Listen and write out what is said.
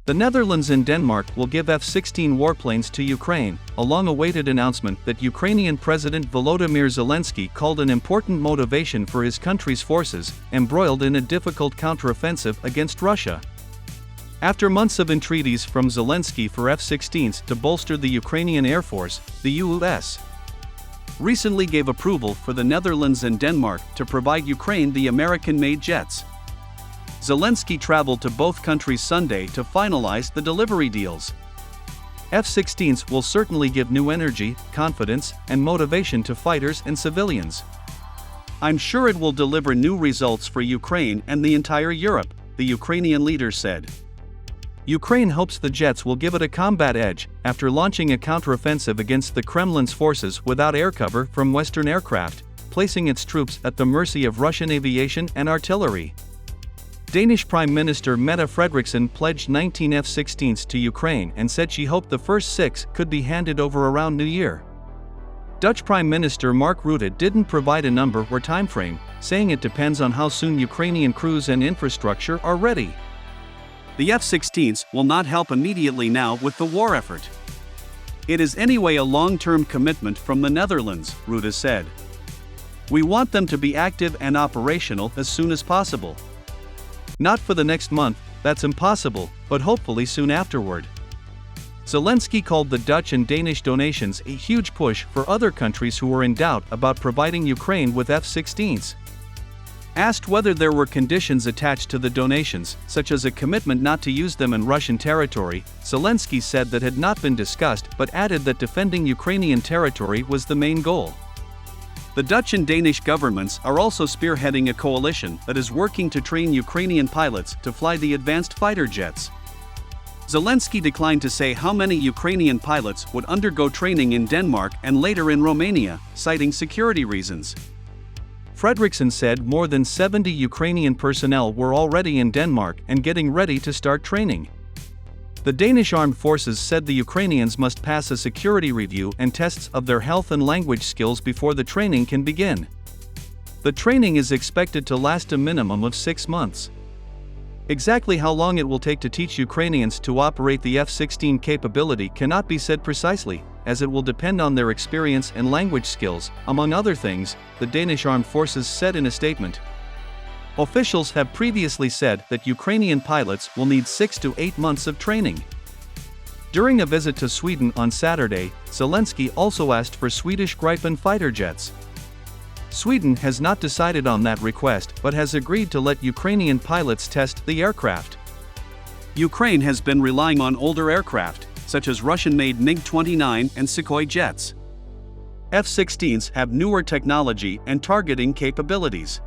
The Netherlands and Denmark will give F-16 warplanes to Ukraine, a long-awaited announcement that Ukrainian President Volodymyr Zelensky called an important motivation for his country's forces, embroiled in a difficult counteroffensive against Russia. After months of entreaties from Zelensky for F-16s to bolster the Ukrainian Air Force, the U.S. recently gave approval for the Netherlands and Denmark to provide Ukraine the American-made jets. Zelensky traveled to both countries Sunday to finalize the delivery deals. F-16s will certainly give new energy, confidence, and motivation to fighters and civilians. I'm sure it will deliver new results for Ukraine and the entire Europe, the Ukrainian leader said. Ukraine hopes the jets will give it a combat edge after launching a counteroffensive against the Kremlin's forces without air cover from Western aircraft, placing its troops at the mercy of Russian aviation and artillery. Danish Prime Minister Mette Frederiksen pledged 19 F-16s to Ukraine and said she hoped the first 6 could be handed over around New Year. Dutch Prime Minister Mark Rutte didn't provide a number or timeframe, saying it depends on how soon Ukrainian crews and infrastructure are ready. The F-16s will not help immediately now with the war effort. It is anyway a long-term commitment from the Netherlands, Rutte said. We want them to be active and operational as soon as possible. Not for the next month, that's impossible, but hopefully soon afterward. Zelensky called the Dutch and Danish donations a huge push for other countries who were in doubt about providing Ukraine with F-16s. Asked whether there were conditions attached to the donations, such as a commitment not to use them in Russian territory, Zelensky said that had not been discussed but added that defending Ukrainian territory was the main goal. The Dutch and Danish governments are also spearheading a coalition that is working to train Ukrainian pilots to fly the advanced fighter jets. Zelensky declined to say how many Ukrainian pilots would undergo training in Denmark and later in Romania, citing security reasons. Frederiksen said more than 70 Ukrainian personnel were already in Denmark and getting ready to start training. The Danish armed forces said the Ukrainians must pass a security review and tests of their health and language skills before the training can begin. The training is expected to last a minimum of 6 months. Exactly how long it will take to teach Ukrainians to operate the F-16 capability cannot be said precisely, as it will depend on their experience and language skills, among other things, the Danish armed forces said in a statement. Officials have previously said that Ukrainian pilots will need 6 to 8 months of training. During a visit to Sweden on Saturday, Zelensky also asked for Swedish Gripen fighter jets. Sweden has not decided on that request but has agreed to let Ukrainian pilots test the aircraft. Ukraine has been relying on older aircraft, such as Russian-made MiG-29 and Sukhoi jets. F-16s have newer technology and targeting capabilities.